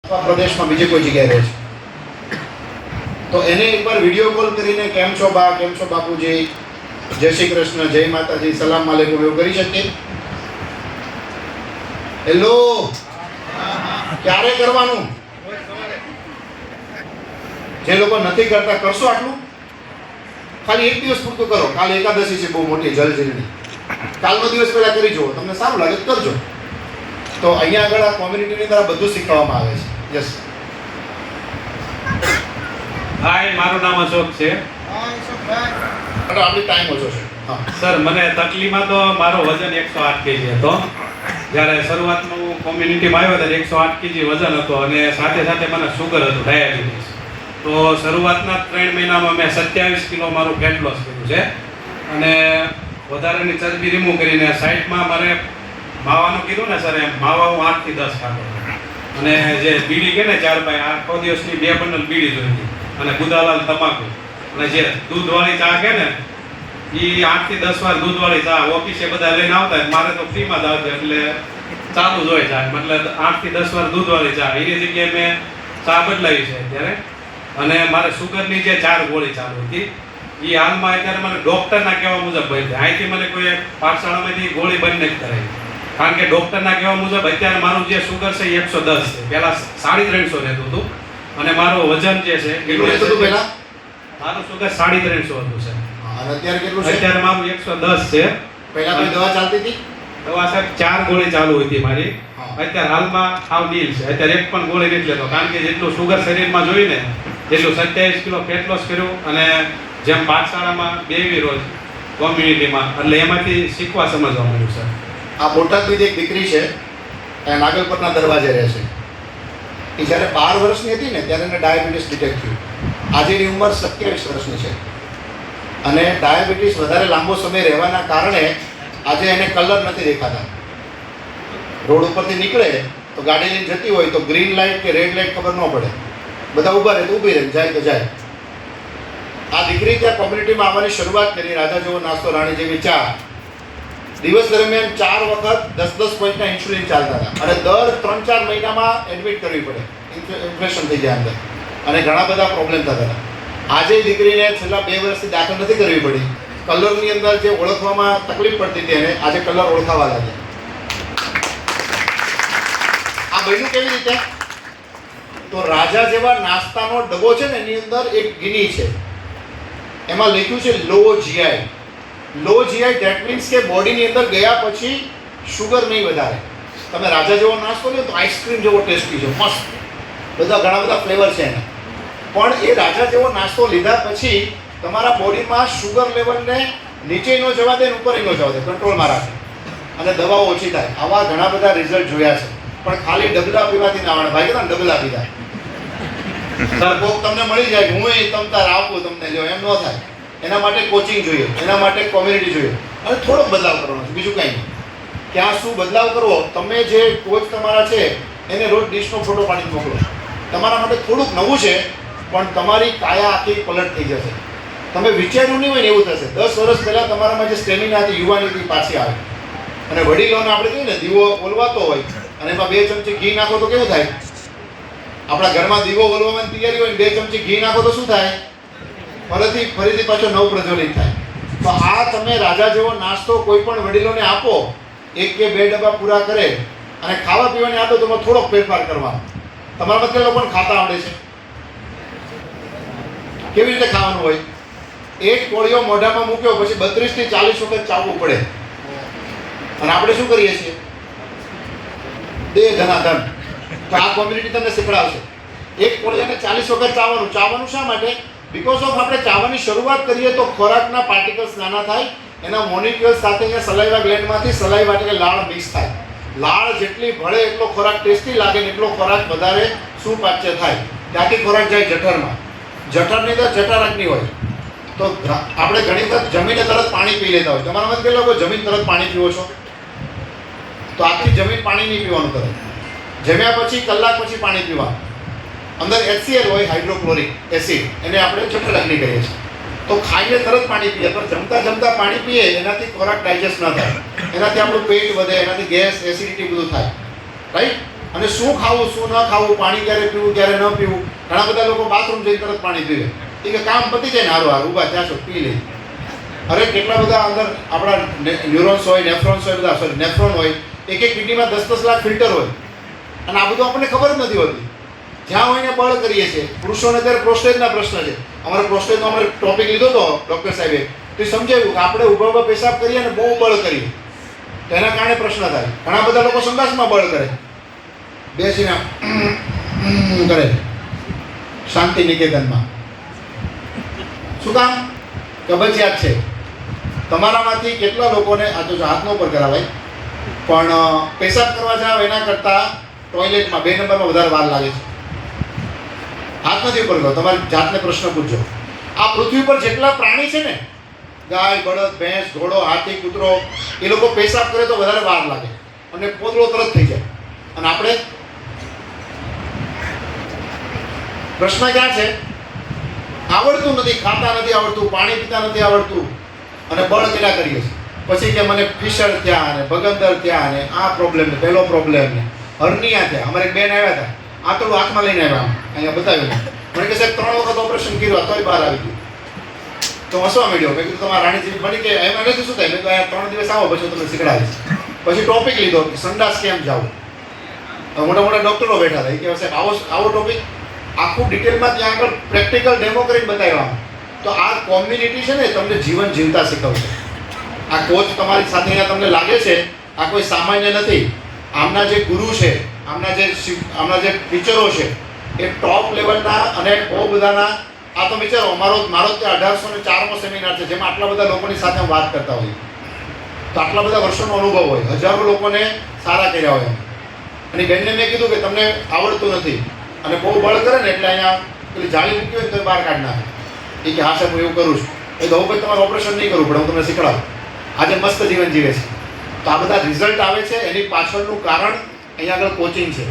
પ્રદેશમાં બીજી કોઈ જગ્યાએ રહે છે, તો એને એકવાર વિડીયો કોલ કરીને કેમ છો બા, કેમ છો બાપુજી, જય શ્રી કૃષ્ણ, જય માતાજી, સલામ વાલેકુમ એવું કરી શકીએ? હેલો, ક્યારે કરવાનું? જે લોકો નથી કરતા કરશો આટલું? ખાલી એક દિવસ પૂરતું કરો. કાલે એકાદશી છે બહુ મોટી જલજીરની, કાલનો દિવસ પહેલા કરી જુઓ, તમને સારું લાગે તો કરજો. તો અહીંયા આગળ આ કોમ્યુનિટીની અંદર બધું શીખવવામાં આવે છે. યસ, હાય, મારું નામ અશોક છે. આપણી ટાઈમ ઓછો છે. હા સર, મને તકલીફમાં તો મારો વજન 108 કેજી હતો. જ્યારે શરૂઆતમાં હું કોમ્યુનિટીમાં આવ્યો ત્યારે 108 કેજી વજન હતો અને સાથે સાથે મને શુગર હતું, ડાયાબિટીસ. તો શરૂઆતના 3 મહિનામાં મેં 27 કિલો મારું ફેટ લોસ કર્યું છે અને વધારાની ચરબી રિમૂવ કરીને સાઈડમાં મારે માવાનું કીધું ને સર, એમ માવા હું 8 થી 10 ખાતો અને જે બીડી કે ને 4 બાય આખો દિવસની 2 બંડલ બીડી જોઈતી અને ગુદાલાલ તમાકુ અને જે દૂધવાળી ચા કે ને એ 8 થી 10 વાર દૂધવાળી ચા ઓફિસે બધા લઈને આવતા, મારે તો ફ્રીમાં જ આવતી એટલે ચાલુ જ હોય ચા, મતલબ 8 થી 10 વાર દૂધવાળી ચા. એની જગ્યાએ મેં ચા બદલાવી છે અત્યારે અને મારે સુગરની જે 4 ગોળી ચાલુ હતી એ હાલમાં અત્યારે મને ડૉક્ટરના કહેવા મુજબ બંધ. અહીંથી મને કોઈ પાઠશાળામાંથી ગોળી બંધ નથી કરાવી, કારણ કે ડૉક્ટરના કહેવા મુજબ અત્યારે મારું જે સુગર છે એ 110 છે. પહેલાં 350 રહેતું હતું અને મારું વજન જે છે કેટલું રહેતું હતું પહેલા? મારું સુગર 350 હતું સર. અને અત્યારે કેટલું છે? અત્યારે મારું 110 છે. પહેલા કોઈ દવા ચાલતી હતી? દવા સાહેબ 4 ગોળી ચાલુ હતી મારી. અત્યારે હાલમાં હાવ નીલ છે. અત્યારે એક પણ ગોળી નથી લેતો, કારણ કે જેટલું સુગર શરીરમાં જોઈને એટલું 27 કિલો ફેટ લોસ કર્યું અને જેમ પાઠશાળામાં બેવી રોજ કોમ્યુનિટીમાં, એટલે એમાંથી શીખવા સમજવા મળ્યું સર. આ બોટાદની એક દીકરી છે, એ નાગલપરના દરવાજે રહે છે. એ જ્યારે 12 વર્ષની હતી ને ત્યારે એને ડાયાબિટીસ ડિટેક્ટ થયું. આજે એની ઉંમર 27 વર્ષની છે અને ડાયાબિટીસ વધારે લાંબો સમય રહેવાના કારણે આજે એને કલર નથી દેખાતા. રોડ ઉપરથી નીકળે તો ગાડી લઈને જતી હોય તો ગ્રીન લાઇટ કે રેડ લાઇટ ખબર ન પડે, બધા ઊભા રહે તો ઊભી રહે, જાય તો જાય. આ દીકરી ત્યાં કોમ્યુનિટીમાં આવવાની શરૂઆત કરી. રાજા જેવો નાસ્તો, રાણી જેવી ચા. દિવસ દરમિયાન 4 વખત 10-10 પોઈન્ટના ઇન્સ્યુલિન ચાલતા હતા અને દર 3-4 મહિનામાં એડમિટ કરવી પડે, ઇન્ફેક્શન થઈ જાય અંદર અને ઘણા બધા પ્રોબ્લેમ થતા હતા. આજે દીકરીને છેલ્લા 2 વર્ષથી દાખલ નથી કરવી પડી. કલરની અંદર જે ઓળખવામાં તકલીફ પડતી હતી એને આજે કલર ઓળખાવા લાગ્યા. આ બન્યું કેવી રીતે? તો રાજા જેવા નાસ્તાનો ડબ્બો છે ને એની અંદર એક ગિની છે, એમાં લખ્યું છે low GI. Low GI that means કે બોડીની અંદર ગયા પછી શુગર નહીં વધારે. તમે રાજા જેવો નાસ્તો લો તો આઈસ્ક્રીમ જેવો ટેસ્ટી છે, મસ્ત, બધા ઘણા બધા ફ્લેવર છે એના. પણ એ રાજા જેવો નાસ્તો લીધા પછી તમારા બોડીમાં શુગર લેવલને નીચે ન જવા દે, ઉપર ન જવા દે, કંટ્રોલમાં રાખે અને દવાઓ ઓછી થાય. આવા ઘણા બધા રિઝલ્ટ જોયા છે. પણ ખાલી ડબલા પીવાથી ના આવડે. ભાઈ કહેતા ને ડબલા પીધા કોક તમને મળી જાય, હું તમ તાર આપું તમને, જો એમ ન થાય. એના માટે કોચિંગ જોઈએ, એના માટે કોમ્યુનિટી જોઈએ અને થોડોક બદલાવ કરવાનો છે, બીજું કંઈ નહીં. ક્યાં શું બદલાવ કરવો? તમે જે કોચ તમારા છે એને રોજ ડિશનો ફોટો પાડીને મોકલો. તમારા માટે થોડુંક નવું છે પણ તમારી કાયા આખી પલટ થઈ જશે. તમે વિચાર્યું નહીં હોય ને એવું થશે. 10 વર્ષ પહેલાં તમારામાં જે સ્ટેમિના હતી, યુવાની હતી, પાછી આવે. અને વડીલોને આપણે કહીએ ને દીવો ઓલવાતો હોય અને એમાં 2 ચમચી ઘી નાખો તો કેવું થાય? આપણા ઘરમાં દીવો ઓલવવાની તૈયારી હોય ને 2 ચમચી ઘી નાખો તો શું થાય? ફરીથી પાછો નવ પ્રજ્વલિત થાય. તો આ તમે રાજા જેવો નાસ્તો કોઈ પણ વડીલોને આપો, 1 કે 2 ડબ્બા પૂરા કરે અને ખાવા પીવાની આદતોમાં થોડોક ફેરફાર કરવાનો. તમારા બધા લોકોને ખાતા આવડે છે? કેવી રીતે ખાવાનું હોય? એક કોળિયો મોઢામાં મૂક્યો પછી 32 થી 40 વખત ચાવવું પડે અને આપણે શું કરીએ છીએ? બે ધનાધન. તો આ કોમ્યુનિટી તમને શીખડાવશે. એક કોળિયાને 40 વખત ચાવવાનું. ચાવવાનું શા માટે? બીકોઝ ઓફ આપણે ચાવવાની શરૂઆત કરીએ તો ખોરાકના પાર્ટિકલ્સ નાના થાય, એના મોલિક્યુલ્સ સાથે અહીંયા સલાઈવા ગ્લેન્ડમાંથી સલાઈવા એટલે લાળ મિક્સ થાય. લાળ જેટલી ભળે એટલો ખોરાક ટેસ્ટી લાગે ને એટલો ખોરાક વધારે સુપાચ્ય થાય. ત્યાંથી ખોરાક જાય જઠરમાં. જઠરની અંદર જઠરાગ્નિ હોય. તો આપણે ઘણી વખત જમીને તરત પાણી પી લેતા હોય. તમારામાં કેટલા લોકો જમીન તરત પાણી પીવો છો? તો આખી જમીન પાણી નહીં પીવાનું તરત. જમ્યા પછી કલાક પછી પાણી પીવાનું. અંદર HCl હોય, હાઇડ્રોક્લોરિક એસિડ, એને આપણે જઠરાગ્નિ કહીએ છીએ. તો ખાઈને તરત પાણી પીએ, પણ જમતા જમતા પાણી પીએ એનાથી ખોરાક ડાયજેસ્ટ ન થાય, એનાથી આપણું પેટ વધે, એનાથી ગેસ, એસિડિટી બધું થાય, રાઈટ? અને શું ખાવું શું ન ખાવું, પાણી ક્યારે પીવું ક્યારે ન પીવું. ઘણા બધા લોકો બાથરૂમ જઈને તરત પાણી પીવે, એ કે કામ પતી જાય ને હારું હારું ઊભા ત્યાં છો પી લે. અરે કેટલા બધા અંદર આપણા ન્યુરોન્સ હોય, નેફ્રોન્સ હોય, બધા સોરી નેફ્રોન હોય, એક એક કિડનીમાં 10-10 લાખ ફિલ્ટર હોય, અને આ બધું આપણને ખબર જ નથી હોતી. જ્યાં હોય ને બળ કરીએ છીએ. પુરુષોને અત્યારે પ્રોસ્ટેટના પ્રશ્ન છે. અમારે પ્રોસ્ટેટનો અમે ટોપિક લીધો હતો ડૉક્ટર સાહેબે, તો એ સમજાવ્યું કે આપણે ઊભા ઊભા પેશાબ કરીએ ને બહુ બળ કરીએ તો એના કારણે પ્રશ્ન થાય. ઘણા બધા લોકો સંડાસમાં બળ કરે, બેસીને કરે શાંતિ નિકેતનમાં. શું કામ? કબજિયાત છે. તમારામાંથી કેટલા લોકોને આ તો હાથનો ઉપર કરાવાય, પણ પેશાબ કરવા જાવ એના કરતાં ટોયલેટમાં 2 નંબરમાં વધારે વાર લાગે છે. હાથ નથી ઉપર કરો, તમારી જાતને પ્રશ્ન પૂછજો. આ પૃથ્વી પર જેટલા પ્રાણી છે ને, ગાય, બળદ, ભેંસ, ઘોડો, હાથી, કૂતરો, એ લોકો પેશાબ કરે તો વધારે વાર લાગે અને પોતળો તરત થઈ જાય. અને આપણે પ્રશ્ન ક્યાં છે? આવડતું નથી, ખાતા નથી આવડતું, પાણી પીતા નથી આવડતું, અને બળ કેટલા કરીએ છીએ. પછી કે મને ફિશર થયા ને ભગંદર થયા ને આ પ્રોબ્લેમ ને પહેલો પ્રોબ્લેમ ને હર્નિયા થયા. અમારે એક બેન આવ્યા હતા, આંતરડું હાથમાં લઈને આવ્યા, અહીંયા બતાવીને મને કે સાહેબ 3 વખત ઓપરેશન કર્યું તોય બહાર આવી ગયું. તો હસવા માંડ્યો. મેં કીધું તમારા રાણી જેવી બની કે એમાં નથી શું થાય? મેં તો અહીંયા 3 દિવસ આવો પછી હું તમને શીખડાવીશ. પછી ટોપિક લીધો કે સંડાસ કેમ જાવું. મોટા મોટા ડૉક્ટરો બેઠા હતા, એ કે સાહેબ આવો ટોપિક આખું ડિટેલમાં ત્યાં આગળ પ્રેક્ટિકલ ડેમો કરીને બતાવ્યા. તો આ કોમ્યુનિટી છે ને તમને જીવન જીવતા શીખવશે. આ કોચ તમારી સાથે અહીંયા તમને લાગે છે આ કોઈ સામાન્ય નથી. આમના જે ગુરુ છે, આમના જે ટીચરો છે એ ટોપ લેવલના અને બહુ બધાના. આ તો વિચારો મારો ત્યાં 1804મો સેમિનાર છે જેમાં આટલા બધા લોકોની સાથે હું વાત કરતા હોઈએ. તો આટલા બધા વર્ષોનો અનુભવ હોય, હજારો લોકોને સારા કર્યા હોય. અને બેનને મેં કીધું કે તમને આવડતું નથી અને બહુ બળ કરે ને એટલે અહીંયા પેલી જાળી મૂકી હોય ને તો બહાર કાઢી નાખે. એ કે હા સાહેબ હું એવું કરું છું. એ તો ભાઈ તમારે ઓપરેશન નહીં કરવું પડે, હું તમને શીખડાવું. આજે મસ્ત જીવન જીવે છે. તો આ બધા રિઝલ્ટ આવે છે એની પાછળનું કારણ અહીંયા આગળ કોચિંગ છે.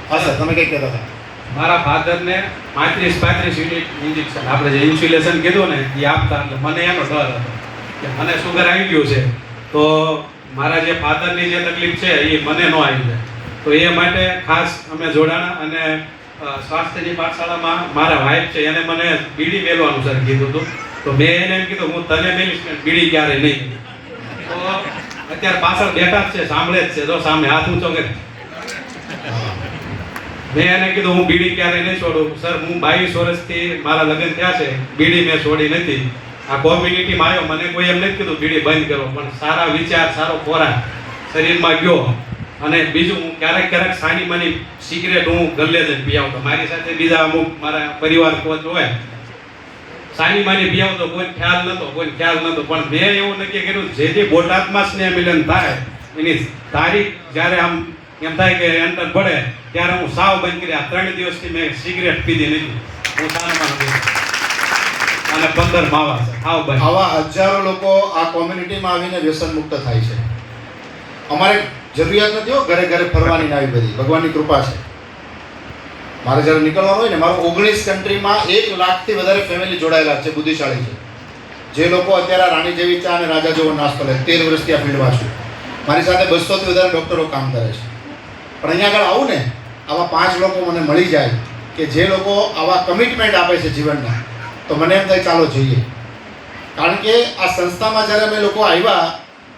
હા સર, તમે કંઈક કહેતા હતા. મારા ફાધરને 35 યુનિટ ઇન્જેક્શન, આપણે જે ઇન્સ્યુલેશન કીધું ને એ આપતા, એટલે મને એનો ડર હતો કે મને શુગર આવી ગયું છે તો મારા જે ફાધરની જે તકલીફ છે એ મને ન આવી જાય. તો એ માટે ખાસ અમે જોડાણા અને સ્વાસ્થ્યની પાઠશાળામાં મારા વાઇફ છે એને મને બીડી મેળવાનું સર કીધું હતું. તો મેં એને એમ કીધું હું તને મેળીશ ને બીડી ક્યારે નહીં. તો અત્યારે પાછળ બેઠા જ છે, સાંભળે જ છે. જો સામે હાથ ઊંચો કરે. મેં એને કીધું હું બીડી ક્યારે નહીં છોડું. સર હું 22 વર્ષથી મારા લગ્ન થયા છે, બીડી મેં છોડી નથી. આ કોમ્યુનિટીમાં આવ્યો, મને કોઈ એમ નથી કીધું બીડી બંધ કરો, પણ સારા વિચાર, સારો ખોરાક શરીરમાં ગયો. અને બીજું હું ક્યારેક સાની માની સિગરેટ હું ગલ્લે જઈને પી આવતો. મારી સાથે બીજા અમુક મારા પરિવાર કોચ હોય, સાની માની પી આવતો, કોઈ ખ્યાલ નહોતો. પણ મેં એવું નક્કી કર્યું જે બોટાદમાં સ્નેહ મિલન થાય એની તારીખ જ્યારે આમ એમ થાય કે એન્ટર પડે ત્યારે હું સાવ બંધ કરી. આ 3 દિવસથી મેં સિગરેટ પીધી નથી. હું સાનમાં અને 15 માવા છે સાવ બંધ. આવા હજારો લોકો આ કોમ્યુનિટીમાં આવીને વ્યસન મુક્ત થાય છે. અમારે જરૂરિયાત નથી હો ઘરે ઘરે ફરવાની આવી બધી, ભગવાનની કૃપા છે. મારે જ્યારે નીકળવાનું હોય ને, મારું 19 કન્ટ્રીમાં 1 લાખથી વધારે ફેમિલી જોડાયેલા છે, બુદ્ધિશાળી છે. જે લોકો અત્યારે રાણી જેવી ચા અને રાજા જેવો નાસ્તો લે. 13 વર્ષથી આ ફિલ્ડમાં છું. મારી સાથે 200થી વધારે ડૉક્ટરો કામ કરે છે. પણ અહીંયા આગળ આવું ને, આવા 5 લોકો મને મળી જાય કે જે લોકો આવા કમિટમેન્ટ આપે છે જીવનના, તો મને એમ થાય ચાલો જઈએ. કારણ કે આ સંસ્થામાં જ્યારે અમે લોકો આવ્યા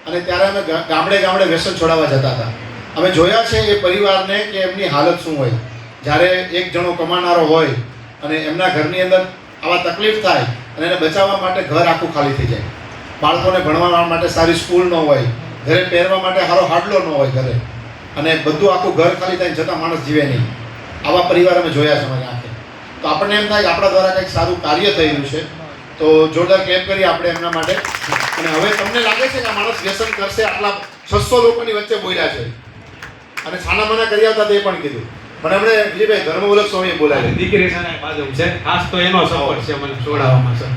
અને ત્યારે અમે ગામડે વ્યસન છોડાવવા જતા હતા. અમે જોયા છે એ પરિવારને કે એમની હાલત શું હોય જ્યારે એક જણો કમાનારો હોય અને એમના ઘરની અંદર આવા તકલીફ થાય અને એને બચાવવા માટે ઘર આખું ખાલી થઈ જાય. બાળકોને ભણવા માટે સારી સ્કૂલ ન હોય, ઘરે પહેરવા માટે સારો હાડલો ન હોય ઘરે, અને બધું આખું ઘર ખાલી થાય છતાં માણસ જીવે નહીં. આવા પરિવાર અમે જોયા છે અમારી આંખે. તો આપણને એમ થાય કે આપણા દ્વારા કંઈક સારું કાર્ય થઈ રહ્યું છે. તો જોરદાર ક્લેપ કરીએ આપણે એમના માટે. અને હવે તમને લાગે છે કે આ માણસ વ્યસન કરશે? આટલા 600 લોકોની વચ્ચે બોલ્યા છે અને છાનામાના કરી આવતા તે પણ કીધું. પણ એમણે વિજયભાઈ ધર્મવલ્લભ સ્વામીએ બોલાવી. દીકરી છે બાજુ છે, ખાસ તો એનો સપોર્ટ છે મને છોડાવવામાં સર.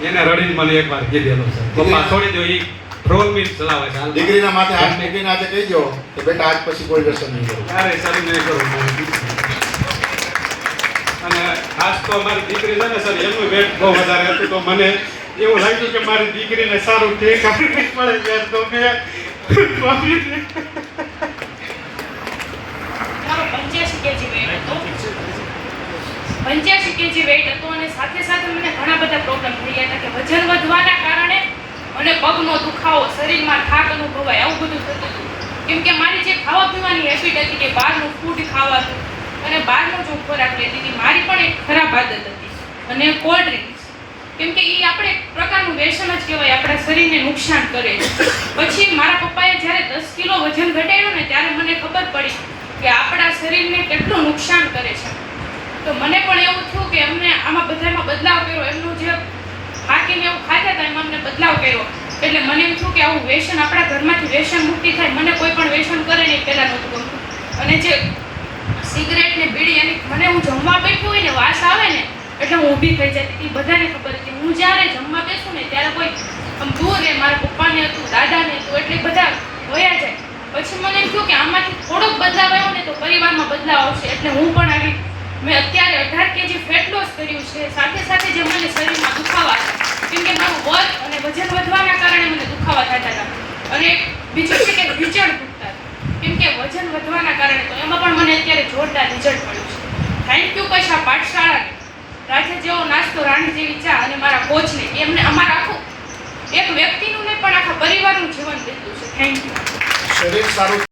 એને રડીને મને એકવાર કીધેલો સર, પપ્પા છોડી દો. એ ટ્રોલ બી ચલાવે છે. દીકરીના માથે હાથ મૂકીને આજે કહી દો કે બેટા આજ પછી કોઈ વ્યસન નહીં કરું. અરે સર નહીં કરું. અને ખાસ તો મારી દીકરી છે ને સર, એનું વેટ બહુ વધારે હતું. તો મને એવું લાગ્યું કે મારી દીકરીને સારું ટેક આપવી પડે. તો મેં 85 kg વેઇટ હતું અને સાથે સાથે મને ઘણા બધા પ્રોબ્લેમ થઈ ગયા હતા કે વજન વધવાના કારણે મને પગનો દુખાવો, શરીરમાં થાક અનુભવાય, આવું બધું થતું હતું. કેમ કે મારી જે ખાવા પીવાની હેબિટ હતી કે બહારનું ફૂડ ખાવાનું અને બહારનો જો ખોરાક લેતી હતી, મારી પણ એક ખરાબ આદત હતી. અને કોલ્ડ ડ્રિંક્સ, કેમ કે એ આપણે એક પ્રકારનું વ્યસન જ કહેવાય, આપણા શરીરને નુકસાન કરે છે. પછી મારા પપ્પાએ જ્યારે 10 કિલો વજન ઘટાડ્યું ને ત્યારે મને ખબર પડી કે આપણા શરીરને કેટલું નુકસાન કરે છે. તો મને પણ એવું થયું કે અમને આમાં બધામાં બદલાવ કર્યો, એમનું જે હાકીને એવું ખાતા હતા એમાં અમને બદલાવ કર્યો. એટલે મને એમ થયું કે આવું વ્યસન આપણા ઘરમાંથી વ્યસન મુક્તિ થાય. મને કોઈ પણ વ્યસન કરે નહીં, પહેલાં નહોતું ગમતું. અને જે સિગરેટ ને બીડી, એની મને હું જમવા બેઠી હોય ને વાસ આવે ને એટલે હું ઊભી થઈ જતી હતી. બધાને ખબર હતી. હું જ્યારે જમવા બેસું ને ત્યારે કોઈ આમ દૂર રહે, મારા પપ્પાને હતું, દાદાને હતું, એટલે બધા વયા જાય. પછી મને એમ થયું કે આમાંથી થોડોક બદલાવ આવ્યો ને તો પરિવારમાં બદલાવ આવશે. એટલે હું પણ આવી મેં અત્યારે 18 kg ફેટ લોસ કર્યું છે. સાથે સાથે જે મને શરીરમાં દુખાવા છે, કેમ કે મારું વજન અને વજન વધવાના કારણે મને દુખાવા થતા હતા. અને બીજું છે કે રિઝલ્ટ દુખતા, કેમ કે વજન વધવાના કારણે, તો એમાં પણ મને અત્યારે જોરદાર રિઝલ્ટ મળ્યું છે. થેન્ક યુ કશા પાઠશાળાને, રાજા જેવો નાસ્તો, રાણી જેવી ચા અને મારા કોચને. એમને અમારા આખું એક વ્યક્તિનું નહીં પણ આખા પરિવારનું જીવન દીધું છે. Thank you. શરીર સારું